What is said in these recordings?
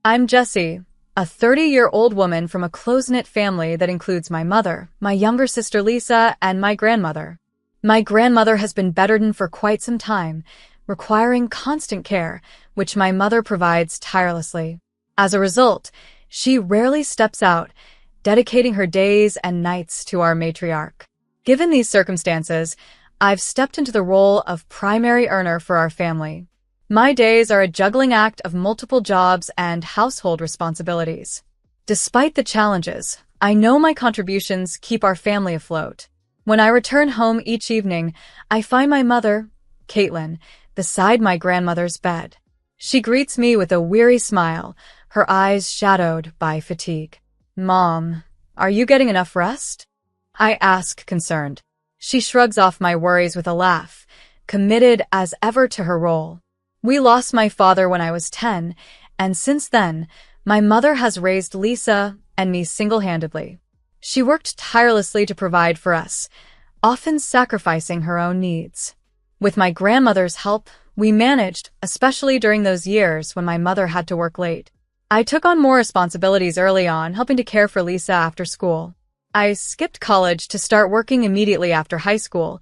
I'm Jessie, a 30-year-old woman from a close-knit family that includes my mother, my younger sister Lisa, and my grandmother. My grandmother has been bedridden for quite some time, requiring constant care, which my mother provides tirelessly. As a result, she rarely steps out, dedicating her days and nights to our matriarch. Given these circumstances, I've stepped into the role of primary earner for our family. My days are a juggling act of multiple jobs and household responsibilities. Despite the challenges, I know my contributions keep our family afloat. When I return home each evening, I find my mother, Caitlin, beside my grandmother's bed. She greets me with a weary smile, her eyes shadowed by fatigue. "Mom, are you getting enough rest?" I ask, concerned. She shrugs off my worries with a laugh, committed as ever to her role. We lost my father when I was 10, and since then, my mother has raised Lisa and me single-handedly. She worked tirelessly to provide for us, often sacrificing her own needs. With my grandmother's help, we managed, especially during those years when my mother had to work late. I took on more responsibilities early on, helping to care for Lisa after school. I skipped college to start working immediately after high school,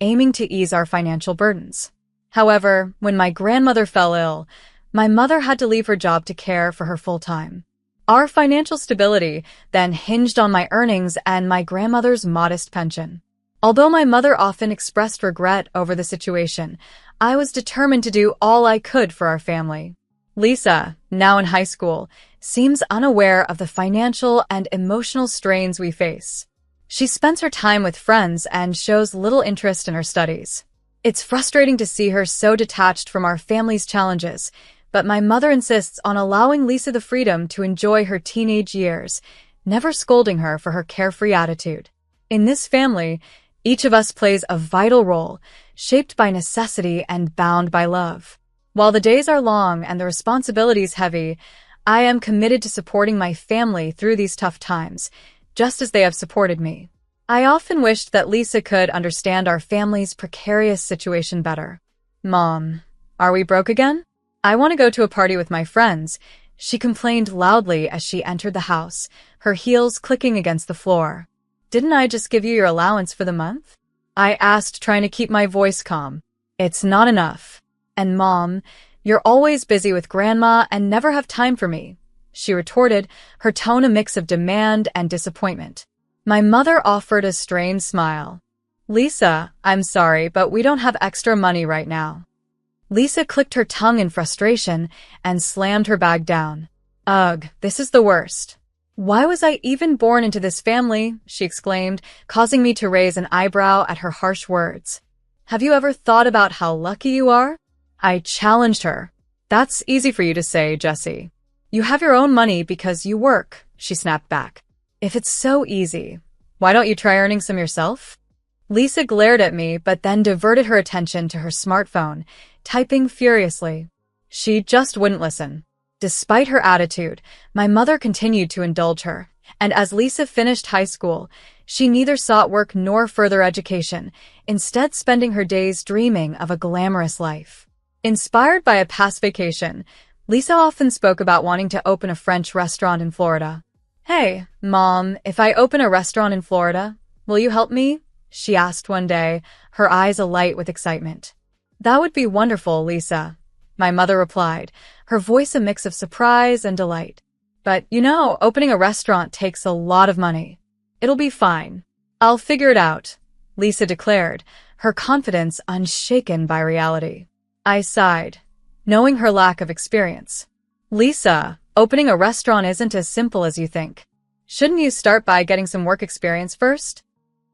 aiming to ease our financial burdens. However, when my grandmother fell ill, my mother had to leave her job to care for her full-time. Our financial stability then hinged on my earnings and my grandmother's modest pension. Although my mother often expressed regret over the situation, I was determined to do all I could for our family. Lisa, now in high school, seems unaware of the financial and emotional strains we face. She spends her time with friends and shows little interest in her studies. It's frustrating to see her so detached from our family's challenges, but my mother insists on allowing Lisa the freedom to enjoy her teenage years, never scolding her for her carefree attitude. In this family, each of us plays a vital role, shaped by necessity and bound by love. While the days are long and the responsibilities heavy, I am committed to supporting my family through these tough times, just as they have supported me. I often wished that Lisa could understand our family's precarious situation better. "Mom, are we broke again? I want to go to a party with my friends," she complained loudly as she entered the house, her heels clicking against the floor. "Didn't I just give you your allowance for the month?" I asked, trying to keep my voice calm. "It's not enough. And Mom, you're always busy with Grandma and never have time for me," she retorted, her tone a mix of demand and disappointment. My mother offered a strained smile. "Lisa, I'm sorry, but we don't have extra money right now." Lisa clicked her tongue in frustration and slammed her bag down. "Ugh, this is the worst. Why was I even born into this family?" she exclaimed, causing me to raise an eyebrow at her harsh words. "Have you ever thought about how lucky you are?" I challenged her. "That's easy for you to say, Jessie. You have your own money because you work," she snapped back. "If it's so easy, why don't you try earning some yourself?" Lisa glared at me, but then diverted her attention to her smartphone, typing furiously. She just wouldn't listen. Despite her attitude, my mother continued to indulge her, and as Lisa finished high school, she neither sought work nor further education, instead spending her days dreaming of a glamorous life. Inspired by a past vacation, Lisa often spoke about wanting to open a French restaurant in Florida. "Hey, Mom, if I open a restaurant in Florida, will you help me?" she asked one day, her eyes alight with excitement. "That would be wonderful, Lisa," my mother replied, her voice a mix of surprise and delight. "But, opening a restaurant takes a lot of money." "It'll be fine. I'll figure it out," Lisa declared, her confidence unshaken by reality. I sighed, knowing her lack of experience. "Lisa, opening a restaurant isn't as simple as you think. Shouldn't you start by getting some work experience first?"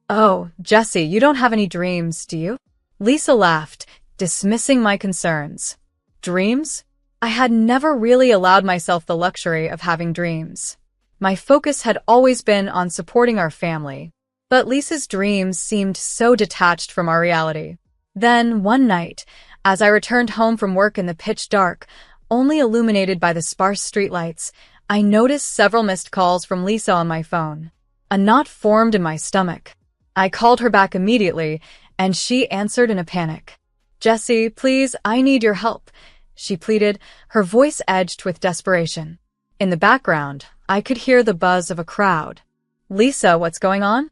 "Oh, Jessie, you don't have any dreams, do you?" Lisa laughed, dismissing my concerns. Dreams? I had never really allowed myself the luxury of having dreams. My focus had always been on supporting our family. But Lisa's dreams seemed so detached from our reality. Then, one night, as I returned home from work in the pitch dark, only illuminated by the sparse streetlights, I noticed several missed calls from Lisa on my phone. A knot formed in my stomach. I called her back immediately, and she answered in a panic. "Jessie, please, I need your help," she pleaded, her voice edged with desperation. In the background, I could hear the buzz of a crowd. Lisa, what's going on?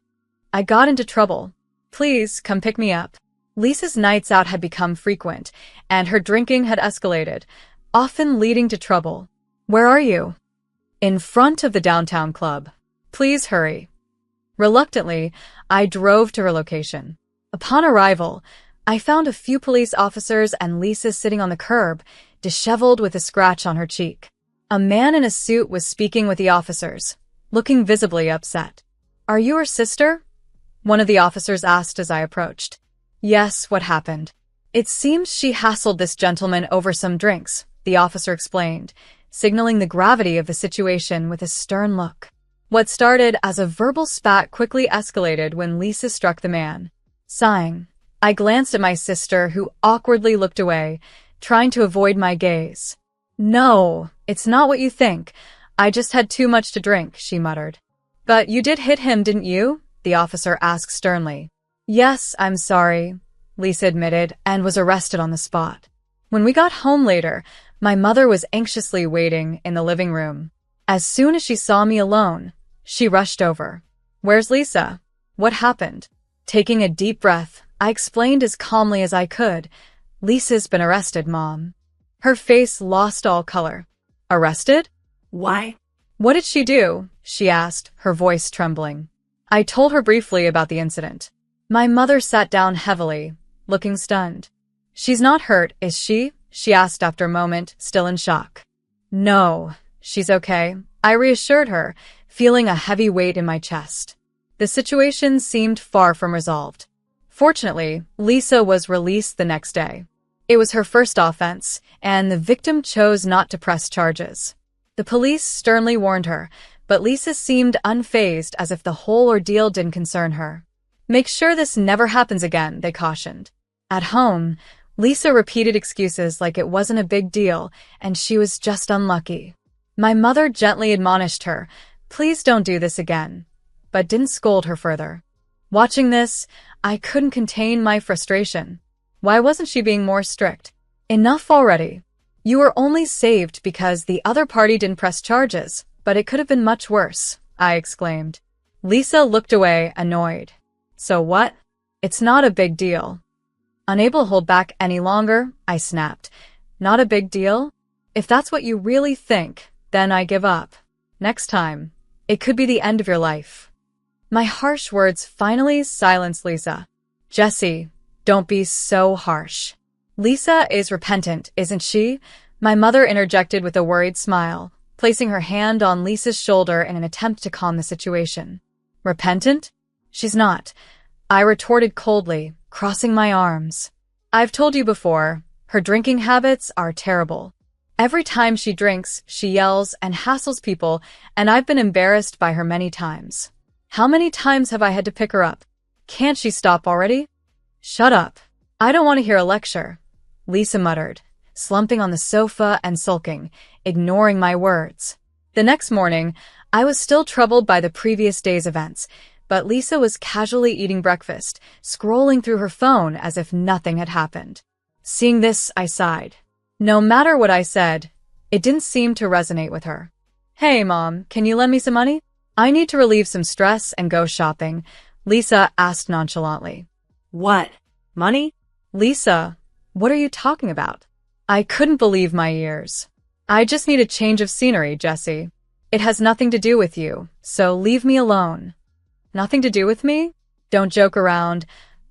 I got into trouble. Please, come pick me up. Lisa's nights out had become frequent, and her drinking had escalated, often leading to trouble. Where are you? In front of the downtown club. Please hurry. Reluctantly, I drove to her location. Upon arrival, I found a few police officers and Lisa sitting on the curb, disheveled with a scratch on her cheek. A man in a suit was speaking with the officers, looking visibly upset. Are you her sister? One of the officers asked as I approached. Yes, what happened? It seems she hassled this gentleman over some drinks, the officer explained, signaling the gravity of the situation with a stern look. What started as a verbal spat quickly escalated when Lisa struck the man. Sighing, I glanced at my sister, who awkwardly looked away, trying to avoid my gaze. No, it's not what you think. I just had too much to drink, she muttered. But you did hit him, didn't you? The officer asked sternly. Yes, I'm sorry, Lisa admitted, and was arrested on the spot. When we got home later, my mother was anxiously waiting in the living room. As soon as she saw me alone, she rushed over. Where's Lisa? What happened? Taking a deep breath, I explained as calmly as I could. Lisa's been arrested, Mom. Her face lost all color. Arrested? Why? What did she do? She asked, her voice trembling. I told her briefly about the incident. My mother sat down heavily, looking stunned. She's not hurt, is she? She asked after a moment, still in shock. No, she's okay, I reassured her, feeling a heavy weight in my chest. The situation seemed far from resolved. Fortunately, Lisa was released the next day. It was her first offense, and the victim chose not to press charges. The police sternly warned her, but Lisa seemed unfazed, as if the whole ordeal didn't concern her. Make sure this never happens again, they cautioned. At home, Lisa repeated excuses like it wasn't a big deal and she was just unlucky. My mother gently admonished her, please don't do this again, but didn't scold her further. Watching this, I couldn't contain my frustration. Why wasn't she being more strict? Enough already. You were only saved because the other party didn't press charges, but it could have been much worse, I exclaimed. Lisa looked away, annoyed. So what? It's not a big deal. Unable to hold back any longer, I snapped. Not a big deal? If that's what you really think, then I give up. Next time, it could be the end of your life. My harsh words finally silenced Lisa. Jessie, don't be so harsh. Lisa is repentant, isn't she? My mother interjected with a worried smile, placing her hand on Lisa's shoulder in an attempt to calm the situation. Repentant? She's not, I retorted coldly, crossing my arms. I've told you before, her drinking habits are terrible. Every time she drinks, she yells and hassles people, and I've been embarrassed by her many times. How many times have I had to pick her up? Can't she stop already? Shut up. I don't want to hear a lecture, Lisa muttered, slumping on the sofa and sulking, ignoring my words. The next morning, I was still troubled by the previous day's events, but Lisa was casually eating breakfast, scrolling through her phone as if nothing had happened. Seeing this, I sighed. No matter what I said, it didn't seem to resonate with her. Hey, Mom, can you lend me some money? I need to relieve some stress and go shopping, Lisa asked nonchalantly. What? Money? Lisa, what are you talking about? I couldn't believe my ears. I just need a change of scenery, Jessie. It has nothing to do with you, so leave me alone. Nothing to do with me? Don't joke around,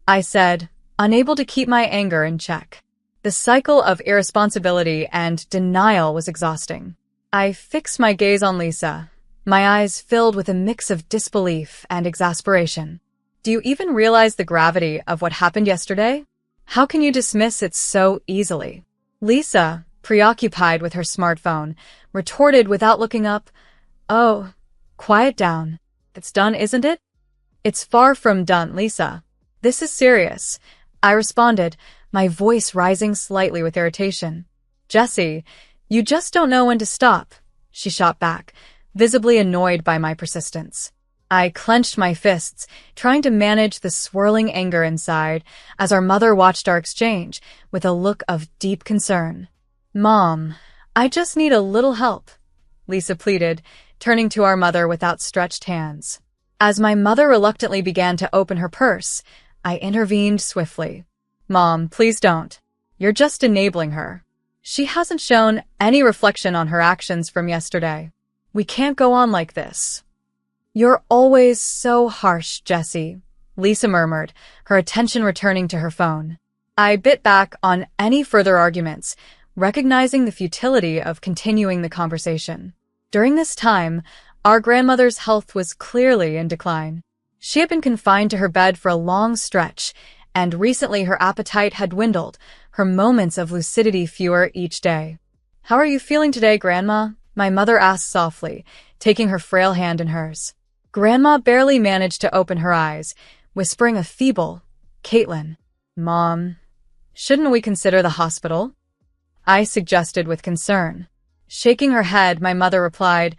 I said, unable to keep my anger in check. The cycle of irresponsibility and denial was exhausting. I fixed my gaze on Lisa, my eyes filled with a mix of disbelief and exasperation. Do you even realize the gravity of what happened yesterday? How can you dismiss it so easily? Lisa, preoccupied with her smartphone, retorted without looking up, Oh, quiet down. It's done, isn't it? It's far from done, Lisa. This is serious, I responded, my voice rising slightly with irritation. Jessie, you just don't know when to stop, she shot back, visibly annoyed by my persistence. I clenched my fists, trying to manage the swirling anger inside, as our mother watched our exchange with a look of deep concern. Mom, I just need a little help. Lisa pleaded, turning to our mother with outstretched hands. As my mother reluctantly began to open her purse, I intervened swiftly. Mom, please don't. You're just enabling her. She hasn't shown any reflection on her actions from yesterday. We can't go on like this. You're always so harsh, Jessie, Lisa murmured, her attention returning to her phone. I bit back on any further arguments, recognizing the futility of continuing the conversation. During this time, our grandmother's health was clearly in decline. She had been confined to her bed for a long stretch, and recently her appetite had dwindled, her moments of lucidity fewer each day. How are you feeling today, Grandma? My mother asked softly, taking her frail hand in hers. Grandma barely managed to open her eyes, whispering a feeble, "Caitlin." Mom, shouldn't we consider the hospital? I suggested with concern. Shaking her head, my mother replied,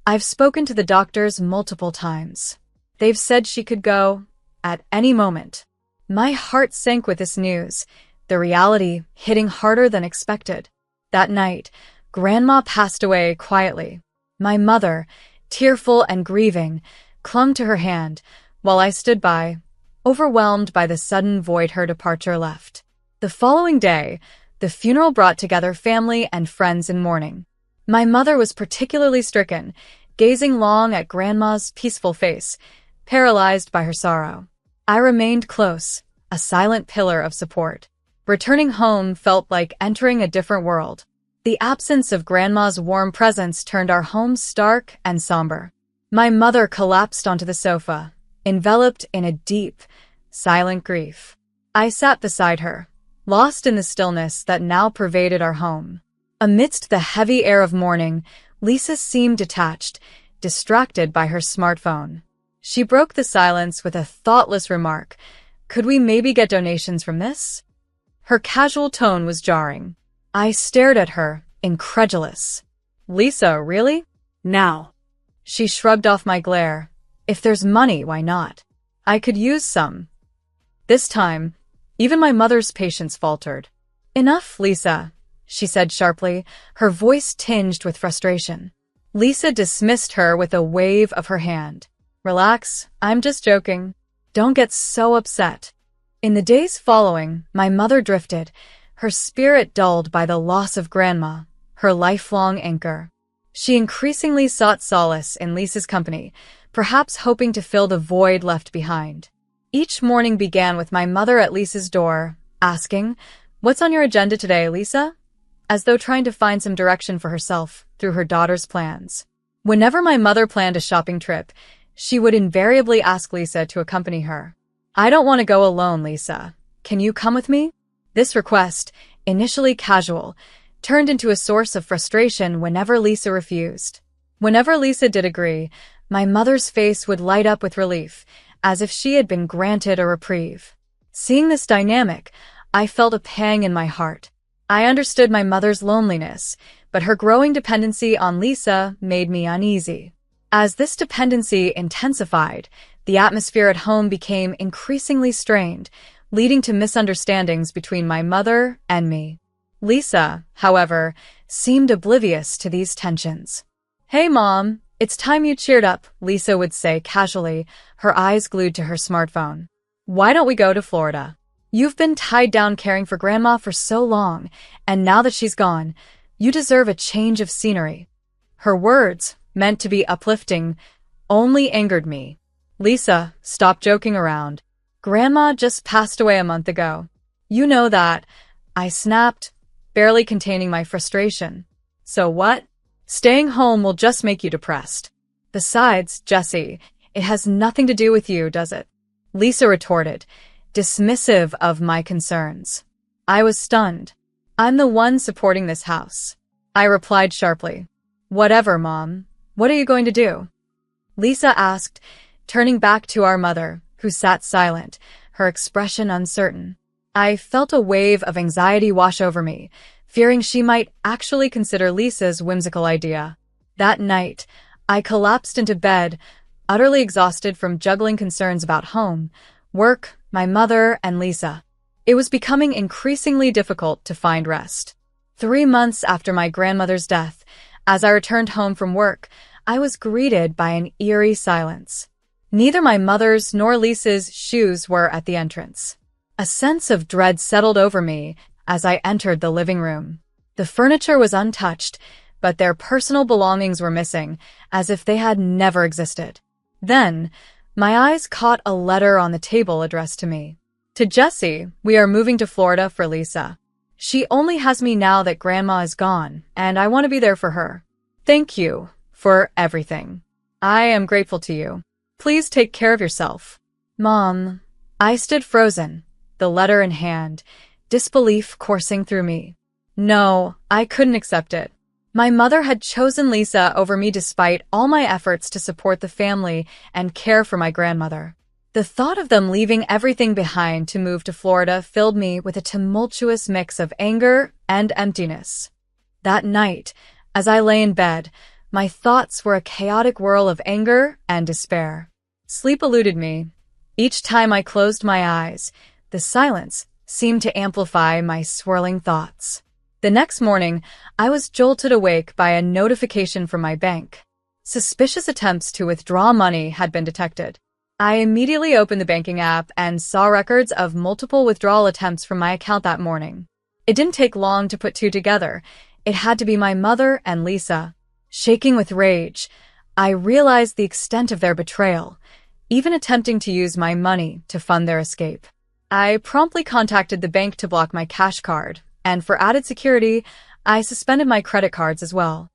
I've spoken to the doctors multiple times. They've said she could go at any moment. My heart sank with this news, the reality hitting harder than expected. That night, Grandma passed away quietly. My mother, tearful and grieving, clung to her hand, while I stood by, overwhelmed by the sudden void her departure left. The following day, the funeral brought together family and friends in mourning. My mother was particularly stricken, gazing long at Grandma's peaceful face, paralyzed by her sorrow. I remained close, a silent pillar of support. Returning home felt like entering a different world. The absence of Grandma's warm presence turned our home stark and somber. My mother collapsed onto the sofa, enveloped in a deep, silent grief. I sat beside her, lost in the stillness that now pervaded our home. Amidst the heavy air of mourning, Lisa seemed detached, distracted by her smartphone. She broke the silence with a thoughtless remark. Could we maybe get donations from this? Her casual tone was jarring. I stared at her, incredulous. Lisa, really? Now. She shrugged off my glare. If there's money, why not? I could use some. This time, even my mother's patience faltered. Enough, Lisa, she said sharply, her voice tinged with frustration. Lisa dismissed her with a wave of her hand. Relax, I'm just joking. Don't get so upset. In the days following, my mother drifted, her spirit dulled by the loss of Grandma, her lifelong anchor. She increasingly sought solace in Lisa's company, perhaps hoping to fill the void left behind. Each morning began with my mother at Lisa's door, asking, What's on your agenda today, Lisa? As though trying to find some direction for herself through her daughter's plans. Whenever my mother planned a shopping trip, she would invariably ask Lisa to accompany her. I don't want to go alone, Lisa. Can you come with me? This request, initially casual, turned into a source of frustration whenever Lisa refused. Whenever Lisa did agree, my mother's face would light up with relief, as if she had been granted a reprieve. Seeing this dynamic, I felt a pang in my heart. I understood my mother's loneliness, but her growing dependency on Lisa made me uneasy. As this dependency intensified, the atmosphere at home became increasingly strained, leading to misunderstandings between my mother and me. Lisa, however, seemed oblivious to these tensions. Hey, Mom, it's time you cheered up, Lisa would say casually, her eyes glued to her smartphone. Why don't we go to Florida? You've been tied down caring for Grandma for so long, and now that she's gone, you deserve a change of scenery. Her words, meant to be uplifting, only angered me. Lisa, stop joking around. Grandma just passed away a month ago. You know that. I snapped, barely containing my frustration. So what? Staying home will just make you depressed. Besides, Jessie, it has nothing to do with you, does it? Lisa retorted, dismissive of my concerns. I was stunned. I'm the one supporting this house. I replied sharply. Whatever, Mom. What are you going to do? Lisa asked, turning back to our mother, who sat silent, her expression uncertain. I felt a wave of anxiety wash over me, fearing she might actually consider Lisa's whimsical idea. That night, I collapsed into bed, utterly exhausted from juggling concerns about home, work, my mother, and Lisa. It was becoming increasingly difficult to find rest. 3 months after my grandmother's death, As I returned home from work, I was greeted by an eerie silence. Neither my mother's nor Lisa's shoes were at the entrance. A sense of dread settled over me as I entered the living room. The furniture was untouched, but their personal belongings were missing, as if they had never existed. Then, my eyes caught a letter on the table addressed to me. To Jessie, we are moving to Florida for Lisa. She only has me now that Grandma is gone, and I want to be there for her. Thank you for everything. I am grateful to you. Please take care of yourself. Mom. I stood frozen, the letter in hand, disbelief coursing through me. No, I couldn't accept it. My mother had chosen Lisa over me despite all my efforts to support the family and care for my grandmother. The thought of them leaving everything behind to move to Florida filled me with a tumultuous mix of anger and emptiness. That night, as I lay in bed, my thoughts were a chaotic whirl of anger and despair. Sleep eluded me. Each time I closed my eyes, the silence seemed to amplify my swirling thoughts. The next morning, I was jolted awake by a notification from my bank. Suspicious attempts to withdraw money had been detected. I immediately opened the banking app and saw records of multiple withdrawal attempts from my account that morning. It didn't take long to put two together. It had to be my mother and Lisa. Shaking with rage, I realized the extent of their betrayal, even attempting to use my money to fund their escape. I promptly contacted the bank to block my cash card, and for added security, I suspended my credit cards as well.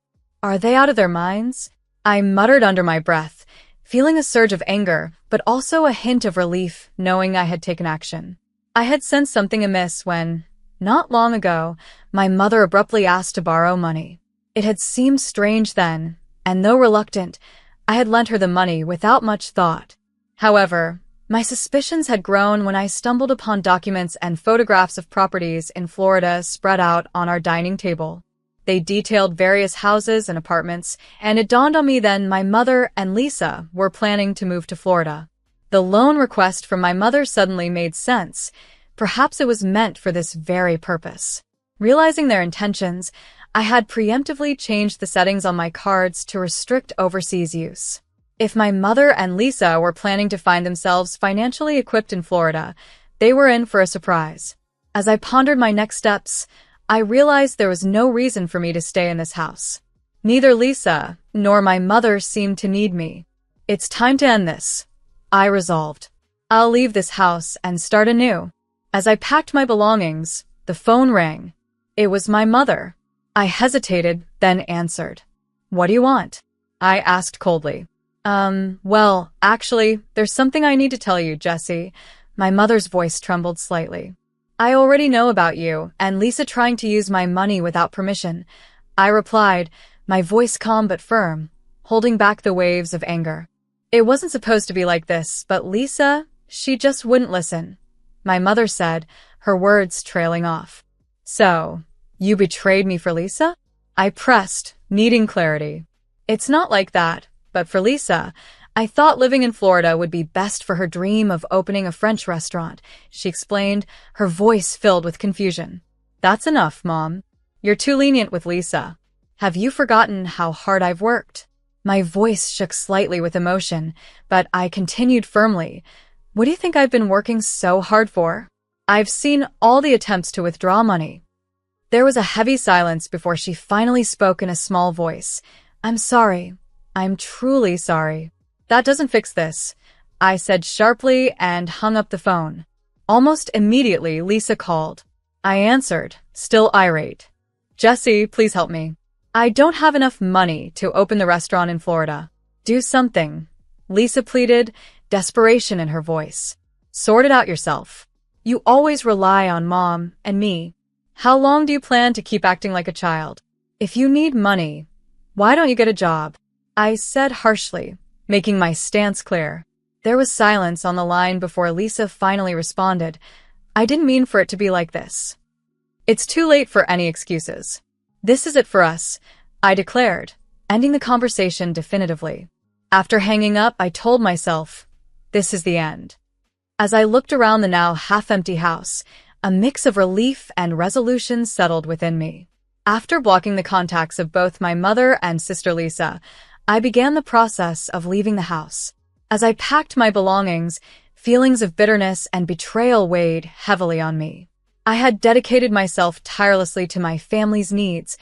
Are they out of their minds? I muttered under my breath, feeling a surge of anger, but also a hint of relief knowing I had taken action. I had sensed something amiss when, not long ago, my mother abruptly asked to borrow money. It had seemed strange then, and though reluctant, I had lent her the money without much thought. However, my suspicions had grown when I stumbled upon documents and photographs of properties in Florida spread out on our dining table. They detailed various houses and apartments, and it dawned on me then my mother and Lisa were planning to move to Florida. The loan request from my mother suddenly made sense. Perhaps it was meant for this very purpose. Realizing their intentions, I had preemptively changed the settings on my cards to restrict overseas use. If my mother and Lisa were planning to find themselves financially equipped in Florida, they were in for a surprise. As I pondered my next steps, I realized there was no reason for me to stay in this house. Neither Lisa nor my mother seemed to need me. It's time to end this, I resolved. I'll leave this house and start anew. As I packed my belongings, the phone rang. It was my mother. I hesitated, then answered. What do you want? I asked coldly. Well, actually, there's something I need to tell you, Jessie. My mother's voice trembled slightly. I already know about you and Lisa trying to use my money without permission. I replied, my voice calm but firm, holding back the waves of anger. It wasn't supposed to be like this, but Lisa, she just wouldn't listen. My mother said, her words trailing off. So, you betrayed me for Lisa? I pressed, needing clarity. It's not like that. But for Lisa, I thought living in Florida would be best for her dream of opening a French restaurant, she explained, her voice filled with confusion. That's enough, Mom. You're too lenient with Lisa. Have you forgotten how hard I've worked? My voice shook slightly with emotion, but I continued firmly. What do you think I've been working so hard for? I've seen all the attempts to withdraw money. There was a heavy silence before she finally spoke in a small voice. I'm sorry. I'm truly sorry. That doesn't fix this, I said sharply and hung up the phone. Almost immediately, Lisa called. I answered, still irate. Jessie, please help me. I don't have enough money to open the restaurant in Florida. Do something, Lisa pleaded, desperation in her voice. Sort it out yourself. You always rely on Mom and me. How long do you plan to keep acting like a child? If you need money, why don't you get a job? I said harshly, making my stance clear. There was silence on the line before Lisa finally responded. I didn't mean for it to be like this. It's too late for any excuses. This is it for us, I declared, ending the conversation definitively. After hanging up, I told myself, this is the end. As I looked around the now half-empty house, a mix of relief and resolution settled within me. After blocking the contacts of both my mother and sister Lisa, I began the process of leaving the house. As I packed my belongings, feelings of bitterness and betrayal weighed heavily on me. I had dedicated myself tirelessly to my family's needs,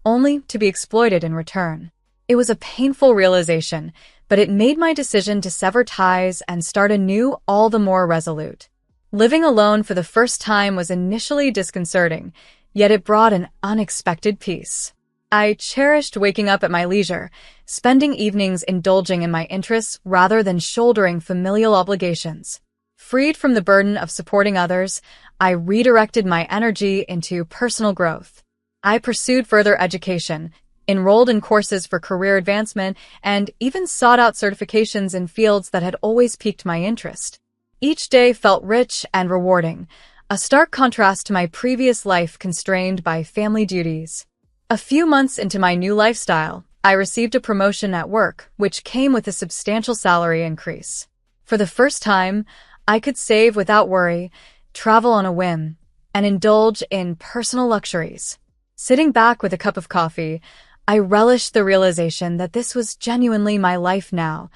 only to be exploited in return. It was a painful realization, but it made my decision to sever ties and start anew all the more resolute. Living alone for the first time was initially disconcerting, yet it brought an unexpected peace. I cherished waking up at my leisure, spending evenings indulging in my interests rather than shouldering familial obligations. Freed from the burden of supporting others, I redirected my energy into personal growth. I pursued further education, enrolled in courses for career advancement, and even sought out certifications in fields that had always piqued my interest. Each day felt rich and rewarding, a stark contrast to my previous life constrained by family duties. A few months into my new lifestyle, I received a promotion at work, which came with a substantial salary increase. For the first time, I could save without worry, travel on a whim, and indulge in personal luxuries. Sitting back with a cup of coffee, I relished the realization that this was genuinely my life now,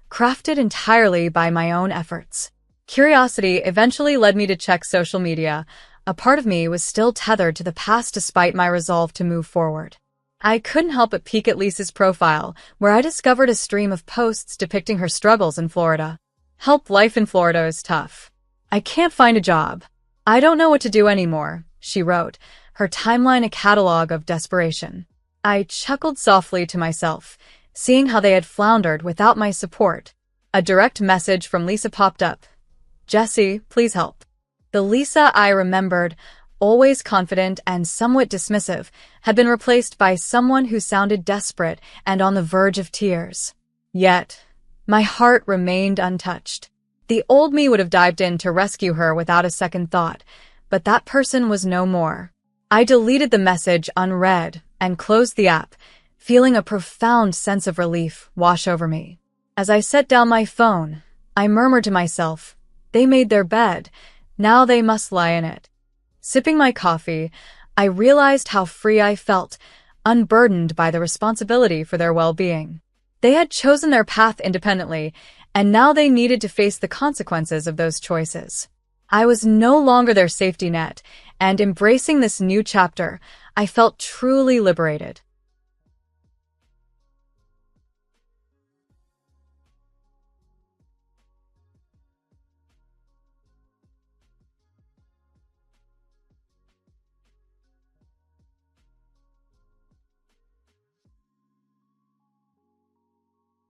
crafted entirely by my own efforts. Curiosity eventually led me to check social media. A part of me was still tethered to the past despite my resolve to move forward. I couldn't help but peek at Lisa's profile, where I discovered a stream of posts depicting her struggles in Florida. "Help, life in Florida is tough. I can't find a job. I don't know what to do anymore," she wrote, her timeline a catalog of desperation. I chuckled softly to myself, seeing how they had floundered without my support. A direct message from Lisa popped up. "Jesse, please help." The Lisa I remembered, always confident and somewhat dismissive, had been replaced by someone who sounded desperate and on the verge of tears. Yet, my heart remained untouched. The old me would have dived in to rescue her without a second thought, but that person was no more. I deleted the message unread and closed the app, feeling a profound sense of relief wash over me. As I set down my phone, I murmured to myself, "They made their bed. Now they must lie in it." Sipping my coffee, I realized how free I felt, unburdened by the responsibility for their well-being. They had chosen their path independently, and now they needed to face the consequences of those choices. I was no longer their safety net, and embracing this new chapter, I felt truly liberated.